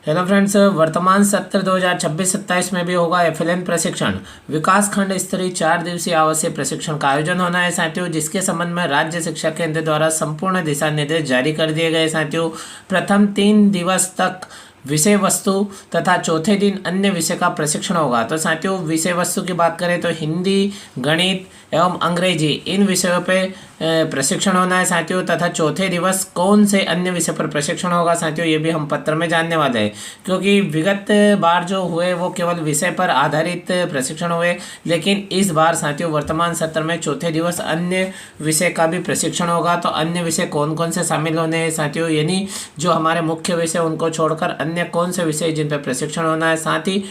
Hello friends, वर्तमान सत्र 2026-27 में भी होगा एफएलएन प्रशिक्षण। विकास खंड स्तरीय 4 दिवसीय आवासीय प्रशिक्षण का आयोजन होना है साथियों, जिसके संबंध में राज्य शिक्षा केंद्र द्वारा संपूर्ण दिशा निर्देश जारी कर दिए गए साथियों। प्रथम 3 दिवस तक विषय वस्तु तथा चौथे दिन अन्य विषय का प्रशिक्षण होगा। तो साथियों, विषय वस्तु की बात करें तो हिंदी, गणित एवं अंग्रेजी इन विषयों पे प्रशिक्षण होना है साथियों, तथा चौथे दिवस कौन से अन्य विषय पर प्रशिक्षण होगा साथियों, ये भी हम पत्र में जानने वाले हैं। क्योंकि विगत बार जो हुए वो केवल विषय पर आधारित प्रशिक्षण हुए, लेकिन इस बार साथियों वर्तमान सत्र में चौथे दिवस अन्य विषय का भी प्रशिक्षण होगा। तो अन्य विषय कौन कौन से शामिल होने हैं साथियों, यानी जो हमारे मुख्य विषय उनको छोड़कर अन्य कौन से विषय जिन पर प्रशिक्षण होना है। साथ ही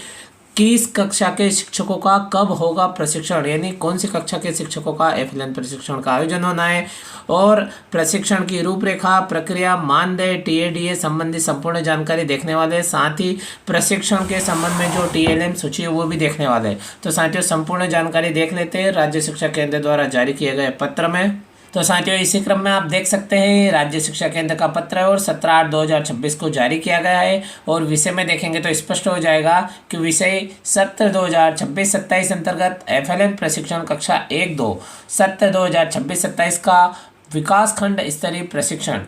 किस कक्षा के शिक्षकों का कब होगा प्रशिक्षण, यानी कौन सी कक्षा के शिक्षकों का एफएलएन प्रशिक्षण का आयोजन होना है, और प्रशिक्षण की रूपरेखा, प्रक्रिया, मानदेय, टीएडीए संबंधी संपूर्ण जानकारी देखने वाले। साथ ही प्रशिक्षण के संबंध में जो टीएलएम सूची है वो भी देखने वाले। तो साथियों, संपूर्ण जानकारी देख लेते हैं राज्य शिक्षा केंद्र द्वारा जारी किए गए पत्र में। तो साथियों, इसी क्रम में आप देख सकते हैं राज्य शिक्षा केंद्र का पत्र है और 17/8/2026 को जारी किया गया है। और विषय में देखेंगे तो स्पष्ट हो जाएगा कि विषय सत्र 2026-27 अंतर्गत एफएलएन प्रशिक्षण कक्षा 1-2 सत्र 2026-27 का विकास खंड स्तरीय प्रशिक्षण।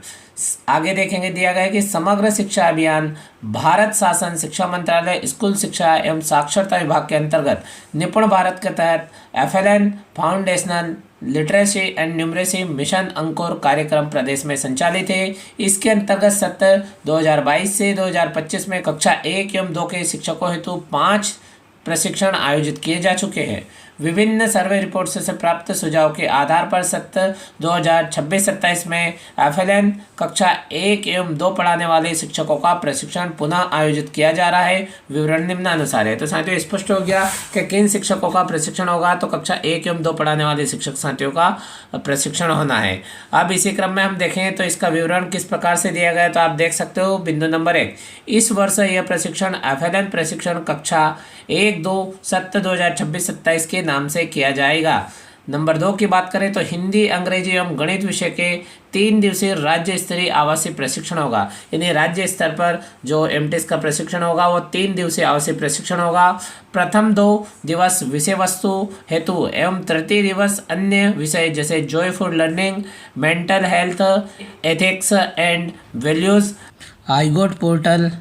आगे देखेंगे दिया गया है कि समग्र शिक्षा अभियान भारत शासन शिक्षा मंत्रालय स्कूल शिक्षा एवं साक्षरता विभाग के अंतर्गत निपुण भारत के तहत FLN foundational literacy and numeracy mission Ankur कार्यक्रम प्रदेश में संचालित है। इसके अंतर्गत सत्र 2022 से 2025 में कक्षा 1 एवं 2 के शिक्षकों हेतु 5 प्रशिक्षण आयोजित किए जा चुके हैं। विभिन्न सर्वे रिपोर्ट से प्राप्त सुझाव के आधार पर सत्र 2026-27 में एफएलएन कक्षा 1 एवं 2 पढ़ाने वाले शिक्षकों का प्रशिक्षण पुनः आयोजित किया जा रहा है। विवरण निम्नानुसार है। तो साथियों, स्पष्ट हो गया कि किन शिक्षकों का प्रशिक्षण होगा। तो कक्षा 1 एवं 2 पढ़ाने वाले शिक्षक साथियों का प्रशिक्षण होना है। अब इसी क्रम में हम देखें तो इसका विवरण किस प्रकार से दिया गया है। तो आप देख सकते हो, बिंदु नंबर 1, इस वर्ष यह प्रशिक्षण एफएलएन प्रशिक्षण कक्षा 1-2 सत्र 2026-27 के नाम से किया जाएगा। नंबर 2 की बात करें तो हिंदी, अंग्रेजी एवं गणित विषय के 3 दिवसीय राज्य स्तरीय आवासीय प्रशिक्षण होगा। यानी राज्य स्तर पर जो एमटीएस का प्रशिक्षण होगा वो 3 दिवसीय आवासीय प्रशिक्षण होगा। प्रथम 2 दिवस विषय वस्तु हेतु एवं तृतीय दिवस अन्य विषय जैसे joyful learning, mental health, ethics and values, iGOT portal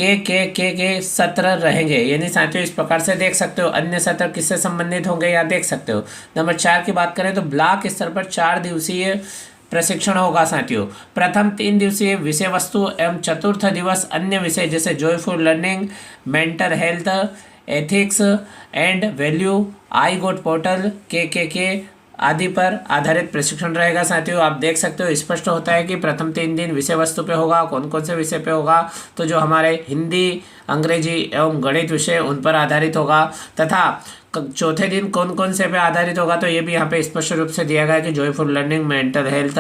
के सत्र रहेंगे। यानी साथियों, इस प्रकार से देख सकते हो अन्य सत्र किससे संबंधित होंगे या देख सकते हो। नंबर 4 की बात करें तो ब्लॉक स्तर पर 4 दिवसीय प्रशिक्षण होगा साथियों। प्रथम 3 दिवसीय विषय वस्तु एवं चतुर्थ दिवस अन्य विषय जैसे joyful learning, mental health, ethics and value, I GOT portal के आदि पर आधारित प्रशिक्षण रहेगा साथियों। आप देख सकते हो, स्पष्ट होता है कि प्रथम 3 दिन विषय वस्तु पे होगा। कौन कौन से विषय पे होगा, तो जो हमारे हिंदी, अंग्रेजी एवं गणित विषय उन पर आधारित होगा। तथा चौथे दिन कौन कौन से पे आधारित होगा, तो ये भी यहाँ पे स्पष्ट रूप से दिया गया है कि joyful learning, mental health,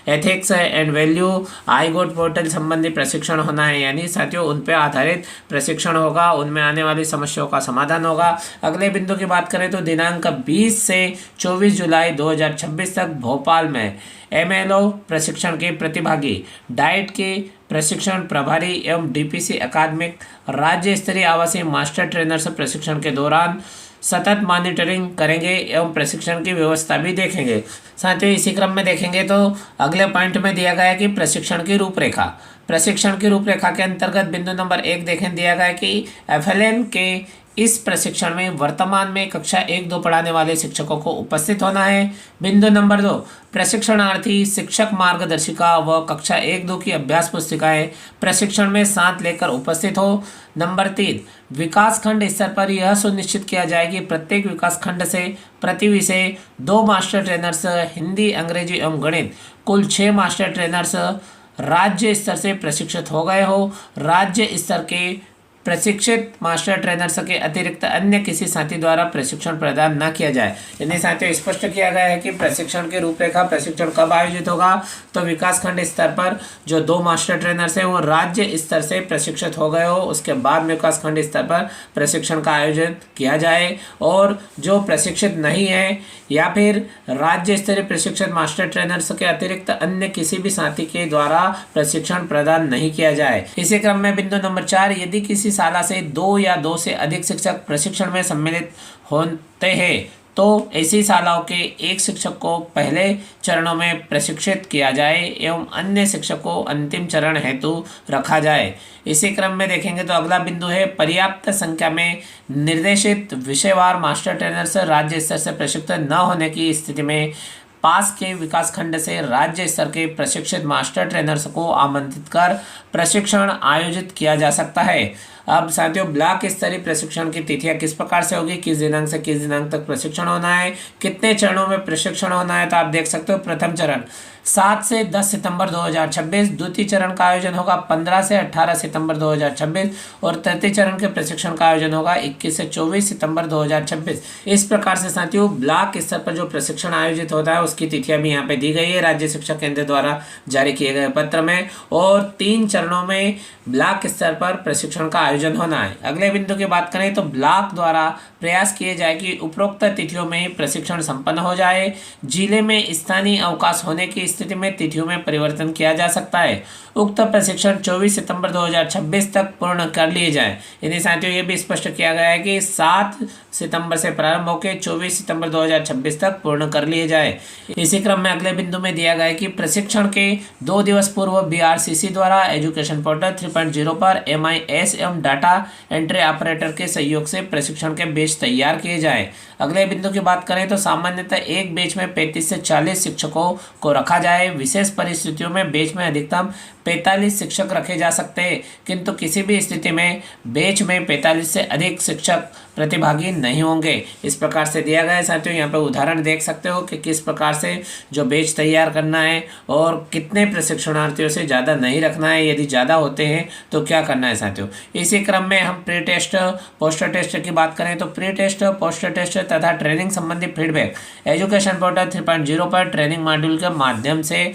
ethics and value, I GOT portal संबंधी प्रशिक्षण होना है। यानी साथियों, उन पे आधारित प्रशिक्षण होगा, उनमें आने वाली समस्याओं का समाधान होगा। अगले बिंदु की बात करें तो दिनांक 20 से 24 जुलाई 2026 तक भोपाल में एमएलओ प्रशिक्षण के प्रतिभागी डाइट के प्रशिक्षण प्रभारी एवं डीपीसी अकादमिक राज्य स्तरीय आवासीय मास्टर ट्रेनर से प्रशिक्षण के दौरान सतत मॉनिटरिंग करेंगे एवं प्रशिक्षण की व्यवस्था भी देखेंगे। साथियों, इसी क्रम में देखेंगे तो अगले पॉइंट में दिया गया है कि प्रशिक्षण की रूपरेखा। प्रशिक्षण की रूपरेखा के अंतर्गत बिंदु नंबर 1 देखें, दिया गया है कि एफएलएन के इस प्रशिक्षण में वर्तमान में कक्षा 1-2 पढ़ाने वाले शिक्षकों को उपस्थित होना है। बिंदु नंबर 2, प्रशिक्षणार्थी शिक्षक मार्गदर्शिका व कक्षा 1-2 की अभ्यास पुस्तिकाएं प्रशिक्षण में साथ लेकर उपस्थित हो। नंबर 3, विकास खंड स्तर पर यह सुनिश्चित किया जाए कि प्रत्येक विकास खंड से प्रति विषय 2 मास्टर ट्रेनर्स, हिंदी, अंग्रेजी एवं गणित कुल 6 मास्टर ट्रेनर्स राज्य स्तर से प्रशिक्षित हो गए हो। राज्य स्तर के प्रशिक्षित मास्टर ट्रेनर्स के अतिरिक्त अन्य किसी साथी द्वारा प्रशिक्षण प्रदान न किया जाए। यानी साथियों स्पष्ट किया गया है कि प्रशिक्षण की रूपरेखा, प्रशिक्षण कब आयोजित होगा, तो विकासखंड स्तर पर जो 2 मास्टर ट्रेनर्स हैं वो राज्य स्तर से प्रशिक्षित हो गए हो, उसके बाद विकासखंड स्तर पर प्रशिक्षण का आयोजन किया जाए। और जो प्रशिक्षित नहीं है या फिर राज्य स्तरीय प्रशिक्षित मास्टर ट्रेनर्स के अतिरिक्त अन्य किसी भी साथी के द्वारा प्रशिक्षण प्रदान नहीं किया जाए। इसी क्रम में बिंदु नंबर 4, यदि किसी शाला से 2 या 2 से अधिक शिक्षक प्रशिक्षण में सम्मिलित होते हैं तो ऐसी शालाओं के एक शिक्षक को पहले चरणों में प्रशिक्षित किया जाए एवं अन्य शिक्षक को अंतिम चरण हेतु रखा जाए। इसी क्रम में देखेंगे तो अगला बिंदु है पर्याप्त संख्या में निर्देशित विषयवार मास्टर ट्रेनर्स राज्य स्तर से प्रशिक्षित न होने की स्थिति में पास के विकासखंड से राज्य स्तर के प्रशिक्षित मास्टर ट्रेनर्स को आमंत्रित कर प्रशिक्षण आयोजित किया जा सकता है। अब साथियों ब्लॉक स्तरीय प्रशिक्षण की तिथियां किस प्रकार से होगी, किस दिनांक से किस दिनांक तक प्रशिक्षण होना है, कितने चरणों में प्रशिक्षण होना है, तो आप देख सकते हो प्रथम चरण 7 से 10 सितंबर 2026, द्वितीय चरण का आयोजन होगा 15 से 18 सितंबर 2026 और तृतीय चरण के प्रशिक्षण का आयोजन होगा 21 से 24 सितंबर 2026। इस प्रकार से साथियों ब्लॉक स्तर पर जो प्रशिक्षण आयोजित होता है उसकी तिथियां भी यहाँ पे दी गई है राज्य शिक्षा केंद्र द्वारा जारी किए गए पत्र में, और 3 चरणों में ब्लॉक स्तर पर प्रशिक्षण का आयोजन होना है। अगले बिंदु की बात करें तो ब्लॉक द्वारा प्रयास किए जाए कि उपरोक्त तिथियों में प्रशिक्षण संपन्न हो जाए। जिले में स्थानीय अवकाश होने की स्थिति में तिथियों में परिवर्तन किया जा सकता है। उक्त प्रशिक्षण 24 सितंबर 2026 तक पूर्ण कर लिए जाए। यानी साथियों ये भी स्पष्ट किया गया है कि 7 सितंबर से प्रारंभ होकर 24 सितंबर 2026 तक पूर्ण कर लिए जाए। इसी क्रम में अगले बिंदु में दिया गया है कि प्रशिक्षण के 2 दिवस पूर्व BRCC द्वारा एजुकेशन पोर्टल 3.0 पर MIS एवं डाटा एंट्री ऑपरेटर के सहयोग से प्रशिक्षण के बैच तैयार किए जाए। अगले बिंदु की बात करें तो सामान्यतः एक बैच में 35 से 40 शिक्षकों को रखा जाए। विशेष परिस्थितियों में बैच में अधिकतम 45 शिक्षक रखे जा सकते हैं, किंतु किसी भी स्थिति में बैच में 45 से अधिक शिक्षक प्रतिभागी नहीं होंगे। इस प्रकार से दिया गया है साथियों, यहाँ पे उदाहरण देख सकते हो कि किस प्रकार से जो बैच तैयार करना है और कितने प्रशिक्षणार्थियों से ज़्यादा नहीं रखना है, यदि ज़्यादा होते हैं तो क्या करना है साथियों। इसी क्रम में हम प्री टेस्ट पोस्टर टेस्ट की बात करें तो प्री टेस्ट पोस्टर टेस्ट तथा ट्रेनिंग संबंधी फीडबैक एजुकेशन पोर्टल 3.0 पर ट्रेनिंग मॉड्यूल के माध्यम से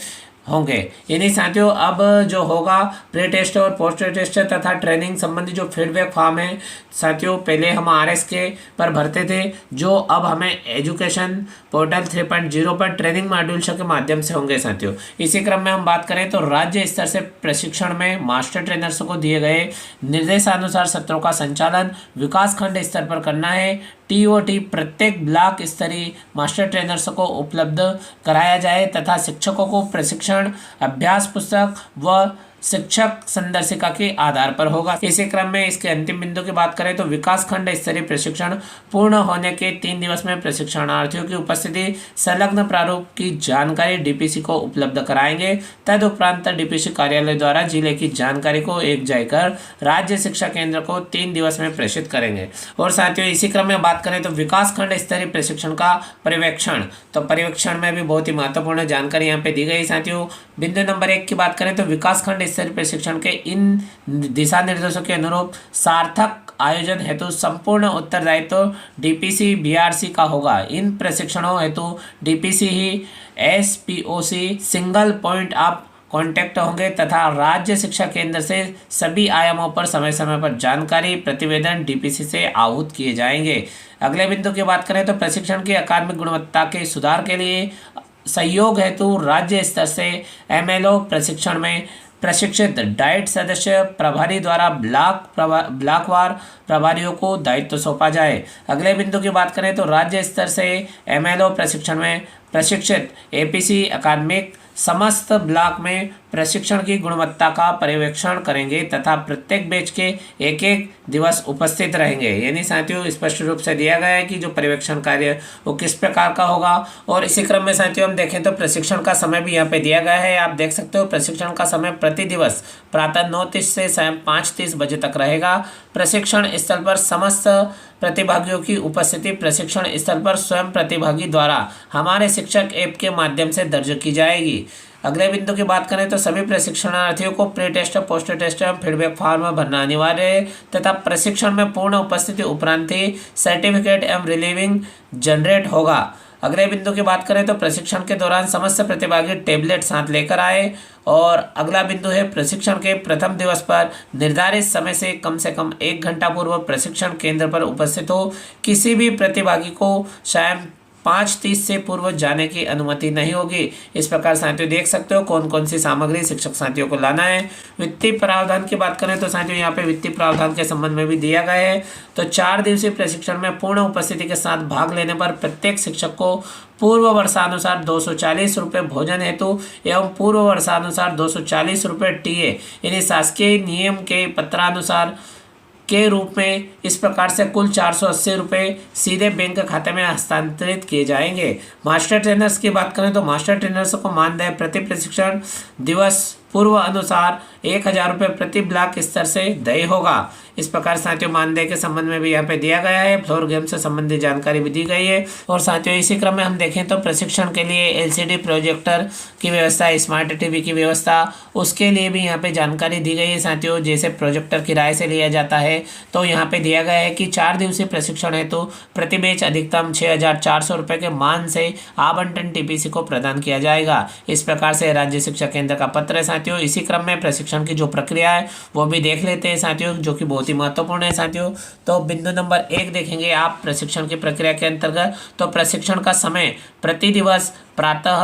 होंगे। यानी साथियों अब जो होगा प्री टेस्ट और पोस्ट टेस्ट तथा ट्रेनिंग संबंधी जो फीडबैक फॉर्म है साथियों, पहले हम RS के पर भरते थे, जो अब हमें एजुकेशन पोर्टल 3.0 पर ट्रेनिंग मॉड्यूल के माध्यम से होंगे साथियों। इसी क्रम में हम बात करें तो राज्य स्तर से प्रशिक्षण में मास्टर ट्रेनर्स को दिए गए निर्देशानुसार सत्रों का संचालन विकास खंड स्तर पर करना है। TOT प्रत्येक ब्लॉक स्तरीय मास्टर ट्रेनर्स को उपलब्ध कराया जाए तथा शिक्षकों को प्रशिक्षण अभ्यास पुस्तक व शिक्षक संदर्शिका के आधार पर होगा। इसी क्रम में इसके अंतिम बिंदु की बात करें तो विकास खंड स्तरीय प्रशिक्षण पूर्ण होने के 3 दिवस में प्रशिक्षणार्थियों की उपस्थिति संलग्न प्रारूप की जानकारी DPC को उपलब्ध कराएंगे। तदुपरांत DPC कार्यालय द्वारा जिले की जानकारी को एक जाकर राज्य शिक्षा केंद्र को 3 दिवस में प्रेषित करेंगे। और साथियों इसी क्रम में बात करें तो विकास खंड स्तरीय प्रशिक्षण का पर्यवेक्षण, तो पर्यवेक्षण में भी बहुत ही महत्वपूर्ण जानकारी यहाँ पे दी गई साथियों। बिंदु नंबर 1 की बात करें तो विकास खंड स्तरीय प्रशिक्षण के इन दिशा निर्देशों के अनुरूप सार्थक आयोजन हेतु संपूर्ण उत्तरदायित्व DPC BRC का होगा। इन प्रशिक्षणों हेतु DPC he SPOC single point of contact होंगे तथा राज्य शिक्षा केंद्र से सभी आयामों पर समय समय पर जानकारी प्रतिवेदन DPC से आहूत किए जाएंगे। अगले बिंदु की बात करें तो प्रशिक्षण की अकादमिक गुणवत्ता के सुधार के लिए सहयोग हेतु राज्य स्तर से MLO प्रशिक्षण में प्रशिक्षित डाइट सदस्य प्रभारी द्वारा ब्लॉकवार प्रभारियों को दायित्व सौंपा जाए। अगले बिंदु की बात करें तो राज्य स्तर से MLO प्रशिक्षण में प्रशिक्षित APC अकादमिक समस्त ब्लॉक में प्रशिक्षण की गुणवत्ता का पर्यवेक्षण करेंगे तथा प्रत्येक बैच के एक दिवस उपस्थित रहेंगे। यानी साथियों स्पष्ट रूप से दिया गया है कि जो पर्यवेक्षण कार्य वो किस प्रकार का होगा। और इसी क्रम में साथियों हम देखें तो प्रशिक्षण का समय भी यहाँ पे दिया गया है। आप देख सकते हो प्रशिक्षण का समय प्रति दिवस प्रातः 9:30 से शाम 5:30 बजे तक रहेगा। प्रशिक्षण स्थल पर समस्त प्रतिभागियों की उपस्थिति प्रशिक्षण स्थल पर स्वयं प्रतिभागी द्वारा हमारे शिक्षक ऐप के माध्यम से दर्ज की जाएगी। अगले बिंदु की बात करें तो सभी प्रशिक्षणार्थियों को प्री टेस्ट, पोस्ट टेस्ट एवं फीडबैक फॉर्म भरना अनिवार्य है तथा प्रशिक्षण में पूर्ण उपस्थिति उपरांत ही सर्टिफिकेट एवं रिलीविंग जनरेट होगा। अगले बिंदु की बात करें तो प्रशिक्षण के दौरान समस्त प्रतिभागी टेबलेट साथ लेकर आए। और अगला बिंदु है प्रशिक्षण के प्रथम दिवस पर निर्धारित समय से कम 1 घंटा पूर्व प्रशिक्षण केंद्र पर उपस्थित हो। किसी भी प्रतिभागी को शायद 5:30 से पूर्व जाने की अनुमति नहीं होगी। इस प्रकार साथियों देख सकते हो कौन कौन सी सामग्री शिक्षक साथियों को लाना है। वित्तीय प्रावधान की बात करें तो साथियों यहाँ पे वित्तीय प्रावधान के संबंध में भी दिया गया है। तो 4 दिवसीय प्रशिक्षण में पूर्ण उपस्थिति के साथ भाग लेने पर प्रत्येक शिक्षक को पूर्व वर्षानुसार 240 रुपये भोजन हेतु एवं पूर्व वर्षानुसार 240 रुपये टीए यानी शासकीय नियम के पत्रानुसार के रूप में इस प्रकार से कुल 480 रुपये सीधे बैंक खाते में हस्तांतरित किए जाएंगे। मास्टर ट्रेनर्स की बात करें तो मास्टर ट्रेनर्स को मानदेय प्रति प्रशिक्षण दिवस पूर्व अनुसार 1000 रुपये प्रति ब्लॉक स्तर से देय होगा। इस प्रकार साथियों मानदेय के संबंध में भी यहाँ पे दिया गया है। फ्लोर गेम से संबंधित जानकारी भी दी गई है। और साथियों इसी क्रम में हम देखें तो प्रशिक्षण के लिए एलसीडी प्रोजेक्टर की व्यवस्था, स्मार्ट टीवी की व्यवस्था, उसके लिए भी यहाँ पे जानकारी दी गई है। साथियों जैसे प्रोजेक्टर किराए से लिया जाता है तो यहाँ पे दिया गया है कि 4 दिवसीय प्रशिक्षण है तो प्रति बैच अधिकतम 6400 रुपये के मान से आवंटन टीपीसी को प्रदान किया जाएगा। इस प्रकार से राज्य शिक्षा केंद्र का पत्र है। साथियों इसी क्रम में प्रशिक्षण की जो प्रक्रिया है वो भी देख लेते हैं साथियों, जो कि बहुत ही महत्वपूर्ण है साथियों। तो बिंदु नंबर 1 देखेंगे आप प्रशिक्षण की प्रक्रिया के अंतर्गत। तो प्रशिक्षण का समय प्रति दिवस प्रातः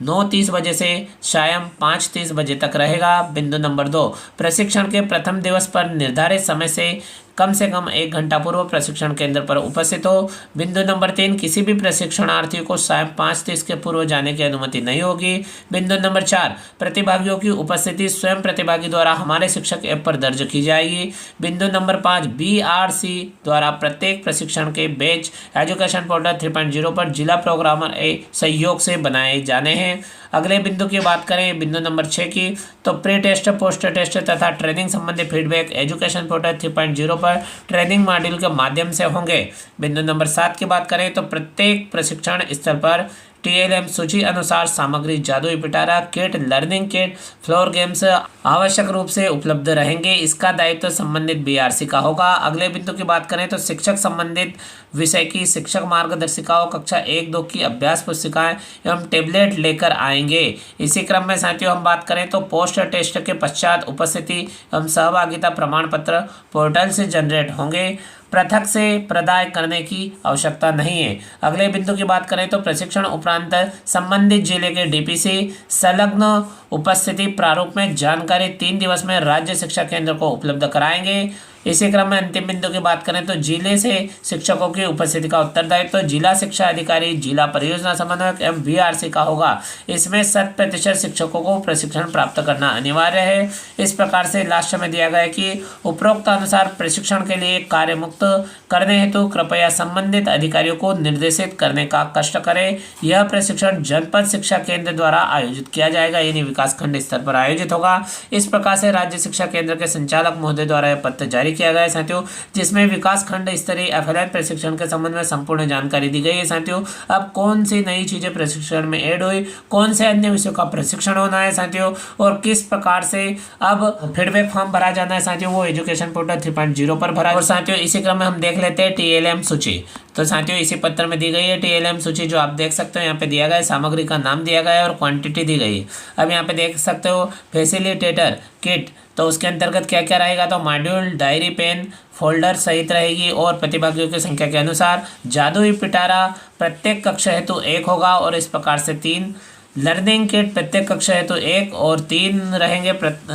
9:30 बजे से शाम 5:30 बजे तक रहेगा। बिंदु नंबर 2 प्रशिक्षण के प्रथम दिवस पर निर्धारित समय से कम 1 घंटा पूर्व प्रशिक्षण केंद्र पर उपस्थित हो। बिंदु नंबर 3 किसी भी प्रशिक्षणार्थी को शाम 5:30 के पूर्व जाने की अनुमति नहीं होगी। बिंदु नंबर 4 प्रतिभागियों की उपस्थिति स्वयं प्रतिभागी द्वारा हमारे शिक्षक ऐप पर दर्ज की जाएगी। बिंदु नंबर 5 BRC द्वारा प्रत्येक प्रशिक्षण के बैच एजुकेशन पोर्टल 3.0 पर जिला प्रोग्रामर सहयोग से बनाए जाने हैं। अगले बिंदु की बात करें बिंदु नंबर 6 की, तो प्री टेस्ट, पोस्ट टेस्ट तथा ट्रेनिंग संबंधी फीडबैक एजुकेशन पोर्टल 3.0 पर ट्रेनिंग मॉड्यूल के माध्यम से होंगे। बिंदु नंबर 7 की बात करें तो प्रत्येक प्रशिक्षण स्थल पर TLM सूची अनुसार सामग्री जादुई पिटारा kit, learning kit, floor games आवश्यक रूप से उपलब्ध रहेंगे। इसका दायित्व संबंधित BRC का होगा। अगले बिंदु की बात करें तो शिक्षक संबंधित विषय की शिक्षक मार्गदर्शिकाओं कक्षा 1-2 की अभ्यास पुस्तिकाएं एवं टेबलेट लेकर आएंगे। इसी क्रम में साथियों हम बात करें तो पोस्ट टेस्ट के पश्चात उपस्थिति एवं सहभागिता प्रमाण पत्र पोर्टल से जनरेट होंगे। पृथक से प्रदाय करने की आवश्यकता नहीं है। अगले बिंदु की बात करें तो प्रशिक्षण उपरांत संबंधित जिले के DPC संलग्न उपस्थिति प्रारूप में जानकारी 3 दिवस में राज्य शिक्षा केंद्र को उपलब्ध कराएंगे। इसी क्रम में अंतिम बिंदु की बात करें तो जिले से शिक्षकों की उपस्थिति का उत्तरदायित्व जिला शिक्षा अधिकारी, जिला परियोजना समन्वयक एवं BRC का होगा। इसमें 100% शिक्षकों को प्रशिक्षण प्राप्त करना अनिवार्य है। इस प्रकार से लास्ट में दिया गया है कि उपरोक्त अनुसार प्रशिक्षण के लिए कार्य मुक्त करने हेतु कृपया संबंधित अधिकारियों को निर्देशित करने का कष्ट करें। यह प्रशिक्षण जनपद शिक्षा केंद्र द्वारा आयोजित किया जाएगा, यानी विकासखंड स्तर पर आयोजित होगा। इस प्रकार से राज्य शिक्षा केंद्र के संचालक महोदय द्वारा यह पत्र जारी किया गया है साथियों, जिसमें विकास खंड स्तरीय FLN प्रशिक्षण के संबंध में संपूर्ण जानकारी दी गई है साथियों। अब कौन सी नई चीजें प्रशिक्षण में ऐड हुई, कौन से अन्य विषयों का प्रशिक्षण होना है साथियों, और किस प्रकार से अब फीडबैक फॉर्म भरा जाना है साथियों, वो एजुकेशन पोर्टल 3.0 पर भरा। और साथियों इसी क्रम में हम देख लेते हैं TLM सूची। तो साथियों इसी पत्र में दी गई है TLM सूची, जो आप देख सकते हो यहाँ पे दिया गया है, सामग्री का नाम दिया गया है और क्वांटिटी दी गई है। अब यहाँ पे देख सकते हो फैसिलिटेटर किट, तो उसके अंतर्गत क्या क्या रहेगा, तो मॉड्यूल, डायरी, पेन, फोल्डर सहित रहेगी और प्रतिभागियों की संख्या के अनुसार जादुई पिटारा प्रत्येक कक्षा हेतु 1 होगा और इस प्रकार से 3 लर्निंग किट प्रत्येक कक्षा हेतु 1 और 3 रहेंगे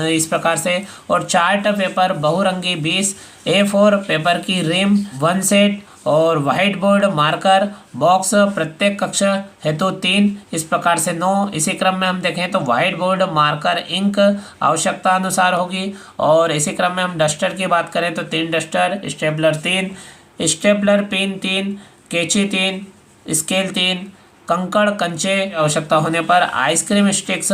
इस प्रकार से। और चार्ट पेपर बहुरंगी 20, A4 पेपर की रिम 1 सेट और व्हाइट बोर्ड मार्कर बॉक्स प्रत्येक कक्षा हेतु 3, इस प्रकार से 9। इसी क्रम में हम देखें तो व्हाइट बोर्ड मार्कर इंक आवश्यकता अनुसार होगी। और इसी क्रम में हम डस्टर की बात करें तो 3 डस्टर, स्टेपलर 3, स्टेपलर पिन 3, कैंची 3, स्केल 3, कंकड़ कंचे आवश्यकता होने पर आइसक्रीम स्टिक्स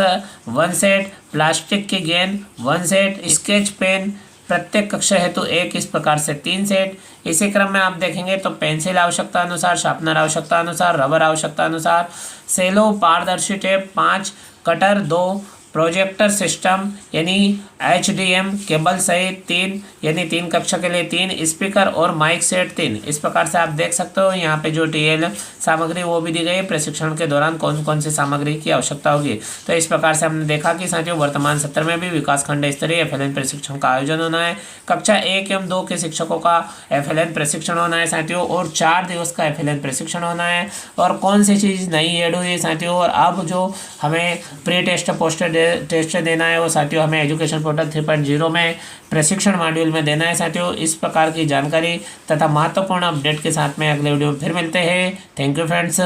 1 सेट, प्लास्टिक की गेंद 1 सेट, स्केच पेन प्रत्येक कक्षा हेतु 1, इस प्रकार से 3 सेट। इसी क्रम में आप देखेंगे तो पेंसिल आवश्यकता अनुसार, शार्पनर आवश्यकता अनुसार, रबर आवश्यकता अनुसार, सेलो पारदर्शी टेप 5, कटर 2, प्रोजेक्टर सिस्टम यानी HDM केबल सहित 3 यानी 3 कक्षा के लिए 3 स्पीकर और माइक सेट 3। इस प्रकार से आप देख सकते हो यहाँ पे जो TL सामग्री वो भी दी गई है, प्रशिक्षण के दौरान कौन कौन सी सामग्री की आवश्यकता होगी। तो इस प्रकार से हमने देखा कि साथियों वर्तमान सत्र में भी विकासखंड स्तरीय FLN प्रशिक्षण का आयोजन होना है। कक्षा 1 एवं 2 के शिक्षकों का FLN प्रशिक्षण होना है साथियों, और 4 दिवस का FLN प्रशिक्षण होना है। और कौन सी चीज़ नई ऐड हुई है साथियों, और अब जो हमें प्री टेस्ट पोस्ट टेस्ट देना है वो साथियों हमें एजुकेशन पोर्टल 3.0 में प्रशिक्षण मॉड्यूल में देना है साथियों। इस प्रकार की जानकारी तथा महत्वपूर्ण अपडेट के साथ में अगले वीडियो में फिर मिलते हैं। Thank you friends.